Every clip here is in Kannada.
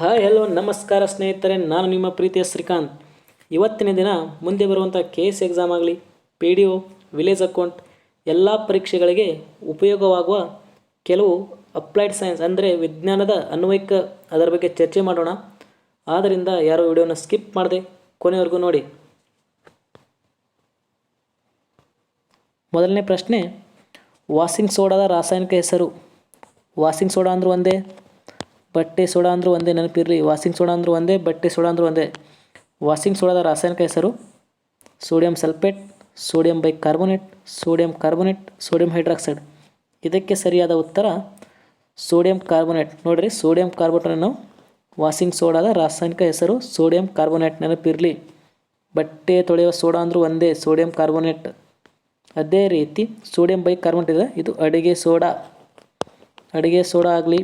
ಹಾಯ್ ಹಲೋ ನಮಸ್ಕಾರ ಸ್ನೇಹಿತರೆ, ನಾನು ನಿಮ್ಮ ಪ್ರೀತಿಯ ಶ್ರೀಕಾಂತ್. ಇವತ್ತಿನ ದಿನ ಮುಂದೆ ಬರುವಂಥ KS ಎಕ್ಸಾಮ್ ಆಗಲಿ, PDO, ವಿಲೇಜ್ ಅಕೌಂಟ್ ಎಲ್ಲ ಪರೀಕ್ಷೆಗಳಿಗೆ ಉಪಯೋಗವಾಗುವ ಕೆಲವು ಅಪ್ಲೈಡ್ ಸೈನ್ಸ್ ಅಂದರೆ ವಿಜ್ಞಾನದ ಅನ್ವಯಿಕ ಅದರ ಬಗ್ಗೆ ಚರ್ಚೆ ಮಾಡೋಣ. ಆದ್ದರಿಂದ ಯಾರೋ ವಿಡಿಯೋನ ಸ್ಕಿಪ್ ಮಾಡದೆ ಕೊನೆವರೆಗೂ ನೋಡಿ. ಮೊದಲನೇ ಪ್ರಶ್ನೆ, ವಾಷಿಂಗ್ ಸೋಡಾದ ರಾಸಾಯನಿಕ ಹೆಸರು. ವಾಷಿಂಗ್ ಸೋಡಾ ಅಂದರೂ ಒಂದೇ, ಬಟ್ಟೆ ಸೋಡಾ ಅಂದರೂ ಒಂದೇ. ನೆನಪಿರಲಿ, ವಾಷಿಂಗ್ ಸೋಡಾ ಅಂದರೂ ಒಂದೇ, ಬಟ್ಟೆ ಸೋಡಾ ಅಂದರೂ ಒಂದೇ. ವಾಷಿಂಗ್ ಸೋಡಾದ ರಾಸಾಯನಿಕ ಹೆಸರು sodium sulphate, sodium bicarbonate, sodium carbonate, sodium hydroxide. ಇದಕ್ಕೆ ಸರಿಯಾದ ಉತ್ತರ ಸೋಡಿಯಂ ಕಾರ್ಬೋನೇಟ್. ನೋಡಿರಿ, ಸೋಡಿಯಂ ಕಾರ್ಬೋನೇಟನ್ನು ವಾಷಿಂಗ್ ಸೋಡಾದ ರಾಸಾಯನಿಕ ಹೆಸರು ಸೋಡಿಯಂ ಕಾರ್ಬೋನೇಟ್. ನೆನಪಿರಲಿ, ಬಟ್ಟೆ ತೊಳೆಯುವ ಸೋಡಾ ಅಂದರೂ ಒಂದೇ, ಸೋಡಿಯಂ ಕಾರ್ಬೋನೇಟ್. ಅದೇ ರೀತಿ ಸೋಡಿಯಂ ಬೈಕಾರ್ಬೋನೇಟ್ ಇದೆ, ಇದು ಅಡುಗೆ ಸೋಡಾ. ಅಡುಗೆ ಸೋಡಾ ಆಗಲಿ,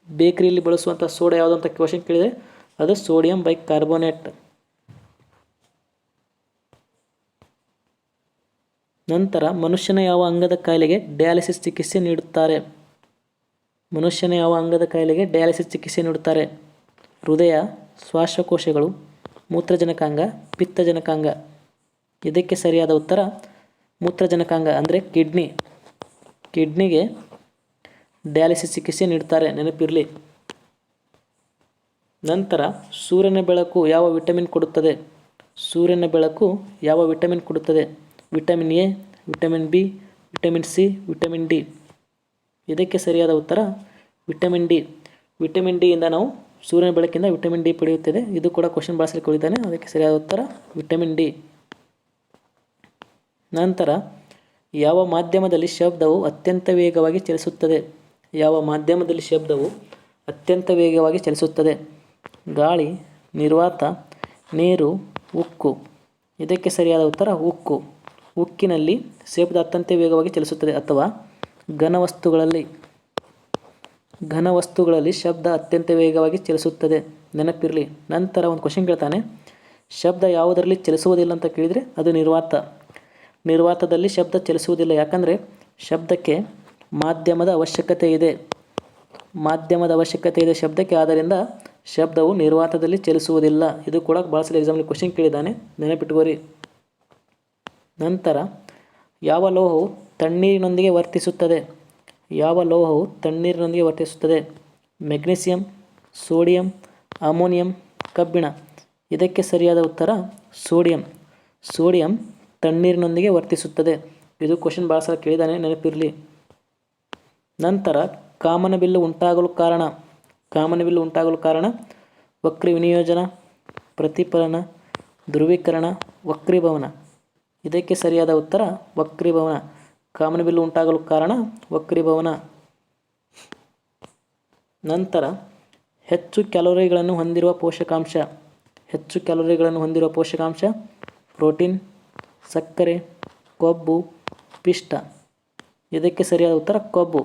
ಬೇಕರಿಯಲ್ಲಿ ಬಳಸುವಂಥ ಸೋಡಾ ಯಾವುದು ಅಂತ ಕ್ವಶನ್ ಕೇಳಿದರೆ ಅದು ಸೋಡಿಯಂ ಬೈಕಾರ್ಬೋನೇಟ್. ನಂತರ ಮನುಷ್ಯನ ಯಾವ ಅಂಗದ ಕಾಯಿಲೆಗೆ ಡಯಾಲಿಸಿಸ್ ಚಿಕಿತ್ಸೆ ನೀಡುತ್ತಾರೆ? ಮನುಷ್ಯನ ಯಾವ ಅಂಗದ ಕಾಯಿಲೆಗೆ ಡಯಾಲಿಸಿಸ್ ಚಿಕಿತ್ಸೆ ನೀಡುತ್ತಾರೆ? ಹೃದಯ, ಶ್ವಾಸಕೋಶಗಳು, ಮೂತ್ರಜನಕಾಂಗ, ಪಿತ್ತಜನಕಾಂಗ. ಇದಕ್ಕೆ ಸರಿಯಾದ ಉತ್ತರ ಮೂತ್ರಜನಕಾಂಗ ಅಂದರೆ ಕಿಡ್ನಿ. ಕಿಡ್ನಿಗೆ ಡಯಾಲಿಸಿಸ್ ಚಿಕಿತ್ಸೆ ನೀಡುತ್ತಾರೆ, ನೆನಪಿರಲಿ. ನಂತರ ಸೂರ್ಯನ ಬೆಳಕು ಯಾವ ವಿಟಮಿನ್ ಕೊಡುತ್ತದೆ? ಸೂರ್ಯನ ಬೆಳಕು ಯಾವ ವಿಟಮಿನ್ ಕೊಡುತ್ತದೆ? Vitamin A, vitamin B, vitamin C, vitamin D. ಇದಕ್ಕೆ ಸರಿಯಾದ ಉತ್ತರ ವಿಟಮಿನ್ ಡಿ. ವಿಟಮಿನ್ ಡಿಯಿಂದ ನಾವು ಸೂರ್ಯನ ಬೆಳಕಿಂದ ವಿಟಮಿನ್ ಡಿ ಪಡೆಯುತ್ತದೆ. ಇದು ಕೂಡ ಕ್ವಶನ್ ಬಾಕ್ಸಲ್ಲಿ ಕೊಟ್ಟಿದ್ದಾನೆ, ಅದಕ್ಕೆ ಸರಿಯಾದ ಉತ್ತರ ವಿಟಮಿನ್ ಡಿ. ನಂತರ ಯಾವ ಮಾಧ್ಯಮದಲ್ಲಿ ಶಬ್ದವು ಅತ್ಯಂತ ವೇಗವಾಗಿ ಚಲಿಸುತ್ತದೆ? ಯಾವ ಮಾಧ್ಯಮದಲ್ಲಿ ಶಬ್ದವು ಅತ್ಯಂತ ವೇಗವಾಗಿ ಚಲಿಸುತ್ತದೆ? ಗಾಳಿ, ನಿರ್ವಾತ, ನೀರು, ಉಕ್ಕು. ಇದಕ್ಕೆ ಸರಿಯಾದ ಉತ್ತರ ಉಕ್ಕು. ಉಕ್ಕಿನಲ್ಲಿ ಶಬ್ದ ಅತ್ಯಂತ ವೇಗವಾಗಿ ಚಲಿಸುತ್ತದೆ, ಅಥವಾ ಘನವಸ್ತುಗಳಲ್ಲಿ ಶಬ್ದ ಅತ್ಯಂತ ವೇಗವಾಗಿ ಚಲಿಸುತ್ತದೆ, ನೆನಪಿರಲಿ. ನಂತರ ಒಂದು ಕ್ವಶನ್ ಕೇಳ್ತಾನೆ, ಶಬ್ದ ಯಾವುದರಲ್ಲಿ ಚಲಿಸುವುದಿಲ್ಲ ಅಂತ ಕೇಳಿದರೆ ಅದು ನಿರ್ವಾತ. ನಿರ್ವಾತದಲ್ಲಿ ಶಬ್ದ ಚಲಿಸುವುದಿಲ್ಲ, ಯಾಕಂದರೆ ಶಬ್ದಕ್ಕೆ ಮಾಧ್ಯಮದ ಅವಶ್ಯಕತೆ ಇದೆ. ಶಬ್ದಕ್ಕೆ, ಆದ್ದರಿಂದ ಶಬ್ದವು ನಿರ್ವಾತದಲ್ಲಿ ಚಲಿಸುವುದಿಲ್ಲ. ಇದು ಕೂಡ ಭಾಳ ಸಲ ಎಕ್ಸಾಮಲ್ಲಿ ಕ್ವಶನ್ ಕೇಳಿದ್ದಾನೆ, ನೆನಪಿಟ್ಟುಕೋರಿ. ನಂತರ ಯಾವ ಲೋಹವು ತಣ್ಣೀರಿನೊಂದಿಗೆ ವರ್ತಿಸುತ್ತದೆ? ಮೆಗ್ನೀಸಿಯಂ, ಸೋಡಿಯಂ, ಅಮೋನಿಯಂ, ಕಬ್ಬಿಣ. ಇದಕ್ಕೆ ಸರಿಯಾದ ಉತ್ತರ ಸೋಡಿಯಂ. ಸೋಡಿಯಂ ತಣ್ಣೀರಿನೊಂದಿಗೆ ವರ್ತಿಸುತ್ತದೆ. ಇದು ಕ್ವಶನ್ ಭಾಳ ಸಲ ಕೇಳಿದ್ದಾನೆ, ನೆನಪಿರಲಿ. ನಂತರ ಕಾಮನಬಿಲ್ಲು ಉಂಟಾಗಲು ಕಾರಣ ವಕ್ರ ವಿನಿಯೋಜನ, ಪ್ರತಿಫಲನ, ಧ್ರುವೀಕರಣ, ವಕ್ರೀಭವನ. ಇದಕ್ಕೆ ಸರಿಯಾದ ಉತ್ತರ ವಕ್ರೀಭವನ. ಕಾಮನಬಿಲ್ಲು ಉಂಟಾಗಲು ಕಾರಣ ವಕ್ರೀಭವನ. ನಂತರ ಹೆಚ್ಚು ಕ್ಯಾಲೋರಿಗಳನ್ನು ಹೊಂದಿರುವ ಪೋಷಕಾಂಶ ಪ್ರೋಟೀನ್, ಸಕ್ಕರೆ, ಕೊಬ್ಬು, ಪಿಷ್ಟ. ಇದಕ್ಕೆ ಸರಿಯಾದ ಉತ್ತರ ಕೊಬ್ಬು.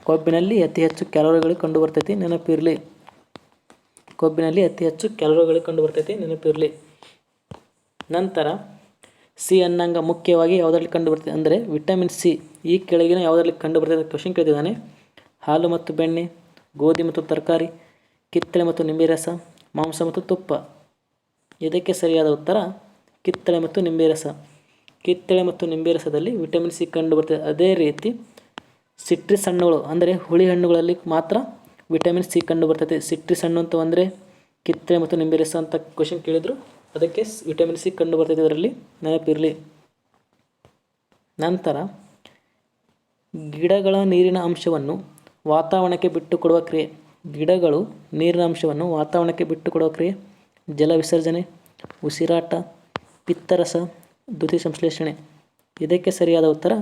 ಕೊಬ್ಬಿನಲ್ಲಿ ಅತಿ ಹೆಚ್ಚು ಕ್ಯಾಲೋರಿಗಳು ಕಂಡುಬರ್ತೈತಿ, ನೆನಪಿರಲಿ. ನಂತರ ಸಿ ಅನ್ನಾಂಗ ಮುಖ್ಯವಾಗಿ ಯಾವುದರಲ್ಲಿ ಕಂಡುಬರ್ತದೆ ಅಂದರೆ ವಿಟಮಿನ್ ಸಿ. ಈ ಕೆಳಗಿನ ಯಾವುದರಲ್ಲಿ ಕಂಡುಬರ್ತದೆ ಅಂತ ಕ್ವಶನ್ ಕೇಳಿದ್ದಾನೆ. ಹಾಲು ಮತ್ತು ಬೆಣ್ಣೆ, ಗೋಧಿ ಮತ್ತು ತರಕಾರಿ, ಕಿತ್ತಳೆ ಮತ್ತು ನಿಂಬೆ ರಸ, ಮಾಂಸ ಮತ್ತು ತುಪ್ಪ. ಇದಕ್ಕೆ ಸರಿಯಾದ ಉತ್ತರ ಕಿತ್ತಳೆ ಮತ್ತು ನಿಂಬೆ ರಸದಲ್ಲಿ ವಿಟಮಿನ್ ಸಿ ಕಂಡುಬರ್ತದೆ. ಅದೇ ರೀತಿ ಸಿಟ್ರಿಸ್ ಹಣ್ಣುಗಳು ಅಂದರೆ ಹುಳಿ ಹಣ್ಣುಗಳಲ್ಲಿ ಮಾತ್ರ ವಿಟಮಿನ್ ಸಿ ಕಂಡುಬರ್ತದೆ. ಸಿಟ್ರಿಸ್ ಹಣ್ಣು ಅಂತ ಅಂದರೆ ಕಿತ್ತಳೆ ಮತ್ತು ನಿಂಬೆ ರಸ ಅಂತ ಕ್ವಶನ್ ಕೇಳಿದ್ರು, ಅದಕ್ಕೆ ವಿಟಮಿನ್ ಸಿ ಕಂಡುಬರ್ತದೆ, ಇದರಲ್ಲಿ ನೆನಪಿರಲಿ. ನಂತರ ಗಿಡಗಳ ನೀರಿನ ಅಂಶವನ್ನು ವಾತಾವರಣಕ್ಕೆ ಬಿಟ್ಟುಕೊಡುವ ಕ್ರಿಯೆ ಜಲ ವಿಸರ್ಜನೆ, ಉಸಿರಾಟ, ಪಿತ್ತರಸ, ದ್ಯುತಿ ಸಂಶ್ಲೇಷಣೆ. ಇದಕ್ಕೆ ಸರಿಯಾದ ಉತ್ತರ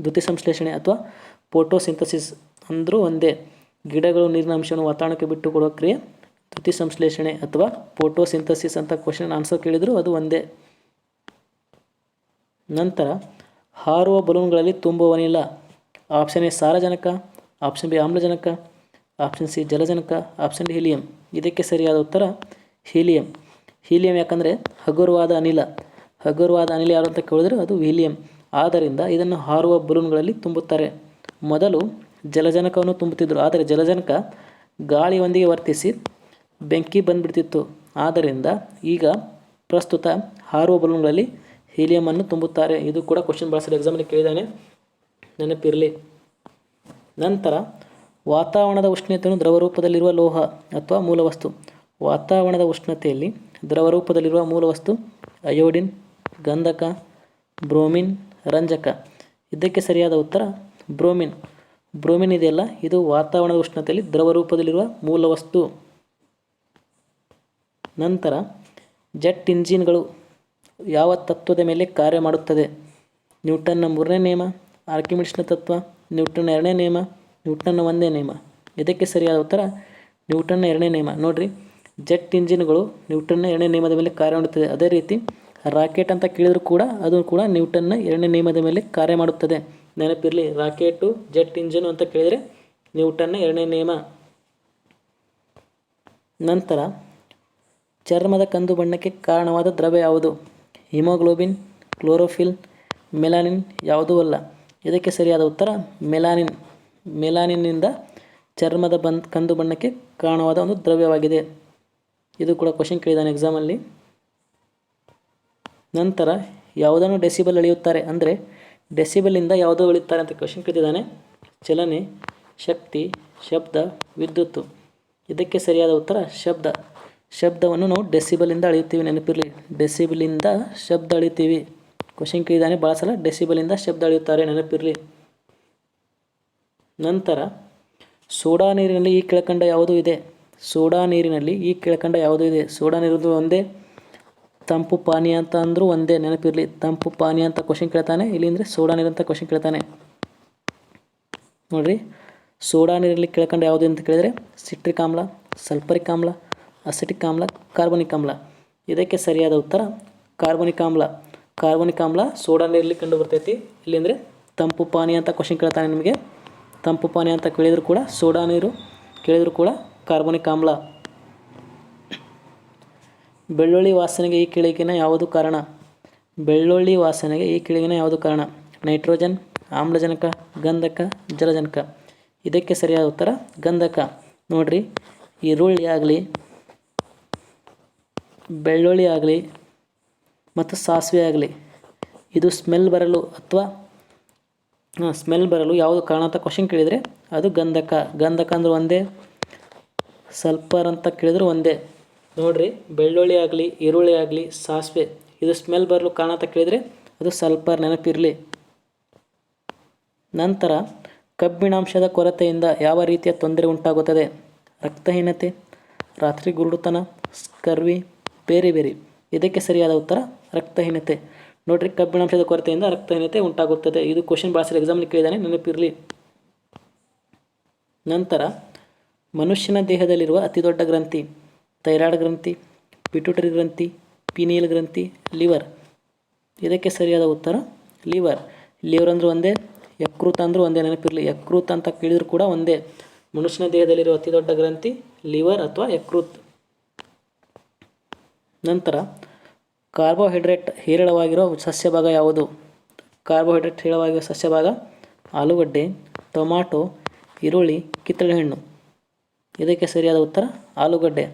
ದ್ಯುತಿ ಸಂಶ್ಲೇಷಣೆ ಅಥವಾ ಫೋಟೋಸಿಂಥಸಿಸ್ ಅಂದರೂ ಒಂದೇ. ಗಿಡಗಳು ನೀರಿನ ಅಂಶವನ್ನು ವಾತಾವರಣಕ್ಕೆ ಬಿಟ್ಟುಕೊಡುವ ಕ್ರಿಯೆ ದ್ಯುತಿ ಸಂಶ್ಲೇಷಣೆ ಅಥವಾ ಫೋಟೋಸಿಂಥಸಿಸ್ ಅಂತ ಕ್ವಶನ್ ಆನ್ಸರ್ ಕೇಳಿದ್ರು ಅದು ಒಂದೇ. ನಂತರ ಹಾರುವ ಬಲೂನ್ಗಳಲ್ಲಿ ತುಂಬುವ ಅನಿಲ. ಆಪ್ಷನ್ ಎ ಸಾರಜನಕ, ಆಪ್ಷನ್ ಬಿ ಆಮ್ಲಜನಕ, ಆಪ್ಷನ್ ಸಿ ಜಲಜನಕ, ಆಪ್ಷನ್ ಡಿ ಹೀಲಿಯಂ. ಇದಕ್ಕೆ ಸರಿಯಾದ ಉತ್ತರ ಹೀಲಿಯಂ. ಯಾಕಂದರೆ ಹಗುರವಾದ ಅನಿಲ ಯಾರು ಅಂತ ಕೇಳಿದ್ರೆ ಅದು ಹೀಲಿಯಂ. ಆದ್ದರಿಂದ ಇದನ್ನು ಹಾರುವ ಬಲೂನ್ಗಳಲ್ಲಿ ತುಂಬುತ್ತಾರೆ. ಮೊದಲು ಜಲಜನಕವನ್ನು ತುಂಬುತ್ತಿದ್ದರು, ಆದರೆ ಜಲಜನಕ ಗಾಳಿಯೊಂದಿಗೆ ವರ್ತಿಸಿ ಬೆಂಕಿ ಬಂದುಬಿಡ್ತಿತ್ತು. ಆದ್ದರಿಂದ ಈಗ ಪ್ರಸ್ತುತ ಹಾರುವ ಬಲೂನ್ಗಳಲ್ಲಿ ಹೀಲಿಯಮನ್ನು ತುಂಬುತ್ತಾರೆ. ಇದು ಕೂಡ ಕ್ವಶನ್ ಭಾಳ ಸಲ ಎಕ್ಸಾಮಲ್ಲಿ ಕೇಳಿದ್ದಾನೆ, ನೆನಪಿರಲಿ. ನಂತರ ವಾತಾವರಣದ ಉಷ್ಣತೆಯನ್ನು ದ್ರವರೂಪದಲ್ಲಿರುವ ಲೋಹ ಅಥವಾ ಮೂಲವಸ್ತು. ವಾತಾವರಣದ ಉಷ್ಣತೆಯಲ್ಲಿ ದ್ರವರೂಪದಲ್ಲಿರುವ ಮೂಲವಸ್ತು ಅಯೋಡಿನ್, ಗಂಧಕ, ಬ್ರೋಮಿನ್, ರಂಜಕ. ಇದಕ್ಕೆ ಸರಿಯಾದ ಉತ್ತರ ಬ್ರೋಮಿನ್. ಬ್ರೋಮಿನ್ ಇದೆಯಲ್ಲ, ಇದು ವಾತಾವರಣದ ಉಷ್ಣತೆಯಲ್ಲಿ ದ್ರವರೂಪದಲ್ಲಿರುವ ಮೂಲವಸ್ತು. ನಂತರ ಜೆಟ್ ಇಂಜಿನ್ಗಳು ಯಾವ ತತ್ವದ ಮೇಲೆ ಕಾರ್ಯ ಮಾಡುತ್ತದೆ? ನ್ಯೂಟನ್ನ 3ನೇ ನಿಯಮ, ಆರ್ಕಿಮಿಡಿಸ್ನ ತತ್ವ, ನ್ಯೂಟನ್ನ 2ನೇ ನಿಯಮ, ನ್ಯೂಟನ್ನ 1ನೇ ನಿಯಮ. ಇದಕ್ಕೆ ಸರಿಯಾದ ಉತ್ತರ ನ್ಯೂಟನ್ನ 2ನೇ ನಿಯಮ. ನೋಡಿರಿ, ಜೆಟ್ ಇಂಜಿನ್ಗಳು ನ್ಯೂಟನ್ನ 2ನೇ ನಿಯಮದ ಮೇಲೆ ಕಾರ್ಯ ಮಾಡುತ್ತದೆ. ಅದೇ ರೀತಿ ರಾಕೆಟ್ ಅಂತ ಕೇಳಿದರೂ ಕೂಡ ಅದು ಕೂಡ ನ್ಯೂಟನ್ನ 2ನೇ ನಿಯಮದ ಮೇಲೆ ಕಾರ್ಯ ಮಾಡುತ್ತದೆ. ನೆನಪಿರಲಿ, ರಾಕೆಟು ಜೆಟ್ ಇಂಜಿನ್ ಅಂತ ಕೇಳಿದರೆ ನ್ಯೂಟನ್ನ 2ನೇ ನಿಯಮ. ನಂತರ ಚರ್ಮದ ಕಂದು ಬಣ್ಣಕ್ಕೆ ಕಾರಣವಾದ ದ್ರವ್ಯ ಯಾವುದು? Haemoglobin, chlorophyll, melanin. ಯಾವುದೂ ಅಲ್ಲ. ಇದಕ್ಕೆ ಸರಿಯಾದ ಉತ್ತರ ಮೆಲಾನಿನ್. ಮೆಲಾನಿನ್ನಿಂದ ಚರ್ಮದ ಕಂದು ಬಣ್ಣಕ್ಕೆ ಕಾರಣವಾದ ಒಂದು ದ್ರವ್ಯವಾಗಿದೆ. ಇದು ಕೂಡ ಕ್ವಶನ್ ಕೇಳಿದ್ದಾನೆ ಎಕ್ಸಾಮಲ್ಲಿ. ನಂತರ ಯಾವುದನ್ನು ಡೆಸಿಬಲ್ ಅಳೆಯುತ್ತಾರೆ? ಅಂದರೆ ಡೆಸಿಬಲಿಂದ ಯಾವುದೋ ಅಳೆಯುತ್ತಾರೆ ಅಂತ ಕ್ವಶನ್ ಕೇಳಿದ್ದಾನೆ. ಚಲನೆ, ಶಕ್ತಿ, ಶಬ್ದ, ವಿದ್ಯುತ್ತು. ಇದಕ್ಕೆ ಸರಿಯಾದ ಉತ್ತರ ಶಬ್ದ. ಶಬ್ದವನ್ನು ನಾವು ಡೆಸಿಬಲಿಂದ ಅಳೆಯುತ್ತೀವಿ, ನೆನಪಿರಲಿ. ಡೆಸಿಬಲಿಂದ ಶಬ್ದ ಅಳಿತೀವಿ. ಕ್ವಶನ್ ಕೇಳಿದ್ದಾನೆ ಭಾಳ ಸಲ, ಡೆಸಿಬಲಿಂದ ಶಬ್ದ ಅಳೆಯುತ್ತಾರೆ, ನೆನಪಿರಲಿ. ನಂತರ ಸೋಡಾ ನೀರಿನಲ್ಲಿ ಈ ಕೆಳಕಂಡ ಯಾವುದೂ ಇದೆ? ಸೋಡಾ ನೀರಿನಲ್ಲಿ ಈ ಕೆಳಕಂಡ ಯಾವುದೂ ಇದೆ? ಸೋಡಾ ನೀರು ಒಂದೇ, ತಂಪು ಪಾನೀಯ ಅಂತ ಅಂದರೂ ಒಂದೇ, ನೆನಪಿರಲಿ. ತಂಪು ಪಾನೀಯ ಅಂತ ಕ್ವಶನ್ ಕೇಳ್ತಾನೆ, ಇಲ್ಲಿ ಅಂದರೆ ಸೋಡಾ ನೀರು ಅಂತ ಕ್ವಶನ್ ಕೇಳ್ತಾನೆ. ನೋಡಿರಿ, ಸೋಡಾ ನೀರಲ್ಲಿ ಕೆಳಕಂಡ ಯಾವುದು ಅಂತ ಕೇಳಿದರೆ ಸಿಟ್ರಿಕ್ ಆಮ್ಲ, ಸಲ್ಫರಿಕ್ ಆಮ್ಲ, ಅಸಿಟಿಕ್ ಆಮ್ಲ, ಕಾರ್ಬನಿಕ್ ಆಮ್ಲ. ಇದಕ್ಕೆ ಸರಿಯಾದ ಉತ್ತರ ಕಾರ್ಬನಿಕ್ ಆಮ್ಲ. ಕಾರ್ಬನಿಕ್ ಆಮ್ಲ ಸೋಡಾ ನೀರಲ್ಲಿ ಕಂಡು ಬರ್ತೈತಿ. ಇಲ್ಲಿ ಅಂದರೆ ತಂಪು ಪಾನೀಯ ಅಂತ ಕ್ವಶನ್ ಕೇಳ್ತಾನೆ ನಿಮಗೆ. ತಂಪು ಪಾನೀಯ ಅಂತ ಕೇಳಿದರೂ ಕೂಡ ಸೋಡಾ ನೀರು, ಕೇಳಿದರೂ ಕೂಡ ಕಾರ್ಬನಿಕ್ ಆಮ್ಲ. ಬೆಳ್ಳುಳ್ಳಿ ವಾಸನೆಗೆ ಈ ಕೆಳಗಿನ ಯಾವುದು ಕಾರಣ? ಬೆಳ್ಳುಳ್ಳಿ ವಾಸನೆಗೆ ಈ ಕೆಳಗಿನ ಯಾವುದು ಕಾರಣ? ನೈಟ್ರೋಜನ್, ಆಮ್ಲಜನಕ, ಗಂಧಕ, ಜಲಜನಕ. ಇದಕ್ಕೆ ಸರಿಯಾದ ಉತ್ತರ ಗಂಧಕ. ನೋಡಿರಿ, ಈರುಳ್ಳಿ ಆಗಲಿ, ಬೆಳ್ಳುಳ್ಳಿ ಆಗಲಿ ಮತ್ತು ಸಾಸಿವೆ ಆಗಲಿ, ಇದು ಸ್ಮೆಲ್ ಬರಲು ಯಾವುದು ಕಾರಣ ಅಂತ ಕ್ವಶನ್ ಕೇಳಿದರೆ ಅದು ಗಂಧಕ. ಗಂಧಕ ಅಂದ್ರೆ ಒಂದೇ, ಸಲ್ಫರ್ ಅಂತ ಕೇಳಿದ್ರು ಒಂದೇ. ನೋಡಿರಿ, ಬೆಳ್ಳುಳ್ಳಿ ಆಗಲಿ, ಈರುಳ್ಳಿ ಆಗಲಿ, ಸಾಸಿವೆ, ಇದು ಸ್ಮೆಲ್ ಬರಲು ಕಾರಣ ಅಂತ ಕೇಳಿದರೆ ಅದು ಸಲ್ಫರ್, ನೆನಪಿರಲಿ. ನಂತರ ಕಬ್ಬಿಣಾಂಶದ ಕೊರತೆಯಿಂದ ಯಾವ ರೀತಿಯ ತೊಂದರೆ ಉಂಟಾಗುತ್ತದೆ? ರಕ್ತಹೀನತೆ, ರಾತ್ರಿ ಗುರುಡುತನ, ಸ್ಕರ್ವಿ, ಬೇರೆ ಬೇರೆ. ಇದಕ್ಕೆ ಸರಿಯಾದ ಉತ್ತರ ರಕ್ತಹೀನತೆ. ನೋಡಿರಿ, ಕಬ್ಬಿಣಾಂಶದ ಕೊರತೆಯಿಂದ ರಕ್ತಹೀನತೆ ಉಂಟಾಗುತ್ತದೆ. ಇದು ಕ್ವಶನ್ ಭಾಳ ಸಲ ಎಕ್ಸಾಮ್ಲಿ ಕೇಳಿದ್ದಾನೆ, ನೆನಪಿರಲಿ. ನಂತರ ಮನುಷ್ಯನ ದೇಹದಲ್ಲಿರುವ ಅತಿ ದೊಡ್ಡ ಗ್ರಂಥಿ? ಥೈರಾಯ್ಡ್ ಗ್ರಂಥಿ, ಪಿಟ್ಯೂಟರಿ ಗ್ರಂಥಿ, ಪೀನಿಯಲ್ ಗ್ರಂಥಿ, ಲಿವರ್. ಇದಕ್ಕೆ ಸರಿಯಾದ ಉತ್ತರ ಲಿವರ್. ಲಿವರ್ ಅಂದ್ರೆ ಒಂದೇ, ಯಕೃತ್ ಅಂದರೂ ಒಂದೇ, ನೆನಪಿರಲಿ. ಯಕೃತ್ ಅಂತ ಕೇಳಿದ್ರು ಕೂಡ ಒಂದೇ. ಮನುಷ್ಯನ ದೇಹದಲ್ಲಿರುವ ಅತಿ ದೊಡ್ಡ ಗ್ರಂಥಿ ಲಿವರ್ ಅಥವಾ ಯಕೃತ್. ನಂತರ ಕಾರ್ಬೋಹೈಡ್ರೇಟ್ ಹೇರಳವಾಗಿರುವ ಸಸ್ಯಭಾಗ ಯಾವುದು? ಕಾರ್ಬೋಹೈಡ್ರೇಟ್ ಹೇರಳವಾಗಿರುವ ಸಸ್ಯಭಾಗ ಆಲೂಗಡ್ಡೆ, ಟೊಮಾಟೊ, ಈರುಳ್ಳಿ, ಕಿತ್ತಳೆ ಹಣ್ಣು. ಇದಕ್ಕೆ ಸರಿಯಾದ ಉತ್ತರ ಆಲೂಗಡ್ಡೆ.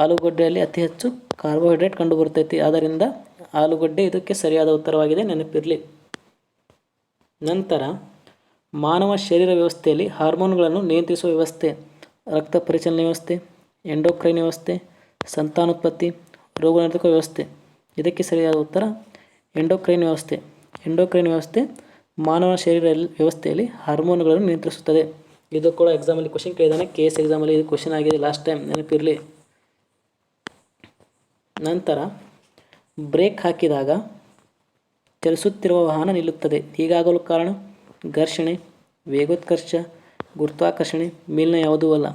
ಆಲೂಗಡ್ಡೆಯಲ್ಲಿ ಅತಿ ಹೆಚ್ಚು ಕಾರ್ಬೋಹೈಡ್ರೇಟ್ ಕಂಡು ಬರ್ತೈತಿ, ಆದ್ದರಿಂದ ಆಲೂಗಡ್ಡೆ ಇದಕ್ಕೆ ಸರಿಯಾದ ಉತ್ತರವಾಗಿದೆ, ನೆನಪಿರಲಿ. ನಂತರ ಮಾನವ ಶರೀರ ವ್ಯವಸ್ಥೆಯಲ್ಲಿ ಹಾರ್ಮೋನ್ಗಳನ್ನು ನಿಯಂತ್ರಿಸುವ ವ್ಯವಸ್ಥೆ? ರಕ್ತ ಪರಿಚಲನೆ ವ್ಯವಸ್ಥೆ, ಎಂಡೋಕ್ರೈನ್ ವ್ಯವಸ್ಥೆ, ಸಂತಾನೋತ್ಪತ್ತಿ, ರೋಗನಿರೋಧಕ ವ್ಯವಸ್ಥೆ. ಇದಕ್ಕೆ ಸರಿಯಾದ ಉತ್ತರ ಎಂಡೋಕ್ರೈನ್ ವ್ಯವಸ್ಥೆ. ಎಂಡೋಕ್ರೈನ್ ವ್ಯವಸ್ಥೆ ಮಾನವ ಶರೀರ ವ್ಯವಸ್ಥೆಯಲ್ಲಿ ಹಾರ್ಮೋನ್ಗಳನ್ನು ನಿಯಂತ್ರಿಸುತ್ತದೆ. ಇದು ಕೂಡ ಎಕ್ಸಾಮಲ್ಲಿ ಕ್ವಶನ್ ಕೇಳಿದ್ದಾನೆ, KS ಎಕ್ಸಾಮಲ್ಲಿ ಇದು ಕ್ವಶನ್ ಆಗಿದೆ ಲಾಸ್ಟ್ ಟೈಮ್, ನೆನಪಿರಲಿ. ನಂತರ ಬ್ರೇಕ್ ಹಾಕಿದಾಗ ಚಲಿಸುತ್ತಿರುವ ವಾಹನ ನಿಲ್ಲುತ್ತದೆ. ಹೀಗಾಗಲು ಕಾರಣ? ಘರ್ಷಣೆ, ವೇಗೋತ್ಕರ್ಷ, ಗುರುತ್ವಾಕರ್ಷಣೆ, ಮೇಲಿನ ಯಾವುದೂ ಅಲ್ಲ.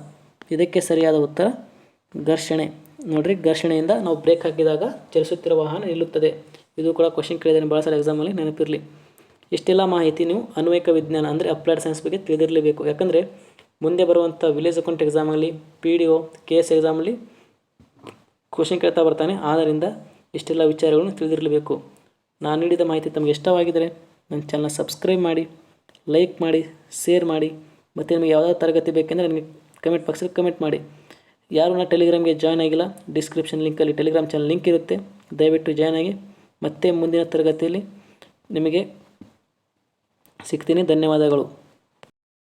ಇದಕ್ಕೆ ಸರಿಯಾದ ಉತ್ತರ ಘರ್ಷಣೆ. ನೋಡಿರಿ, ಘರ್ಷಣೆಯಿಂದ ನಾವು ಬ್ರೇಕ್ ಹಾಕಿದಾಗ ಚಲಿಸುತ್ತಿರುವ ವಾಹನ ನಿಲ್ಲುತ್ತದೆ. ಇದು ಕೂಡ ಕ್ವಶನ್ ಕೇಳಿದ್ದಾನೆ ಭಾಳ ಸಲ ಎಕ್ಸಾಮಲ್ಲಿ, ನೆನಪಿರಲಿ. ಇಷ್ಟೆಲ್ಲ ಮಾಹಿತಿ ನೀವು ಅನ್ವಯಿಕ ವಿಜ್ಞಾನ ಅಂದರೆ ಅಪ್ಲೈಡ್ ಸೈನ್ಸ್ ಬಗ್ಗೆ ತಿಳಿದಿರಲೇಬೇಕು. ಯಾಕಂದರೆ ಮುಂದೆ ಬರುವಂಥ ವಿಲೇಜ್ ಅಕೌಂಟ್ ಎಕ್ಸಾಮಲ್ಲಿ, PDO, KS ಎಕ್ಸಾಮಲ್ಲಿ ಕ್ವಶನ್ ಕೇಳ್ತಾ ಬರ್ತಾನೆ. ಆದ್ದರಿಂದ ಇಷ್ಟೆಲ್ಲ ವಿಚಾರಗಳನ್ನು ತಿಳಿದಿರಲೇಬೇಕು. ನಾನು ನೀಡಿದ ಮಾಹಿತಿ ತಮಗೆ ಇಷ್ಟವಾಗಿದ್ದರೆ ನನ್ನ ಚಾನಲ್ ಸಬ್ಸ್ಕ್ರೈಬ್ ಮಾಡಿ, ಲೈಕ್ ಮಾಡಿ, ಶೇರ್ ಮಾಡಿ, ಮತ್ತು ನಿಮಗೆ ಯಾವುದಾದ್ರು ತರಗತಿ ಬೇಕೆಂದರೆ ನನಗೆ ಕಮೆಂಟ್ ಬಾಕ್ಸಲ್ಲಿ ಕಮೆಂಟ್ ಮಾಡಿ. ಯಾರು ನಾ ಟೆಲಿಗ್ರಾಮ್ಗೆ ಜಾಯ್ನ್ ಆಗಿಲ್ಲ, ಡಿಸ್ಕ್ರಿಪ್ಷನ್ ಲಿಂಕಲ್ಲಿ ಟೆಲಿಗ್ರಾಮ್ ಚಾನಲ್ ಲಿಂಕ್ ಇರುತ್ತೆ, ದಯವಿಟ್ಟು ಜಾಯ್ನ್ ಆಗಿ. ಮತ್ತೆ ಮುಂದಿನ ತರಗತಿಯಲ್ಲಿ ನಿಮಗೆ ಸಿಗ್ತೀನಿ. ಧನ್ಯವಾದಗಳು.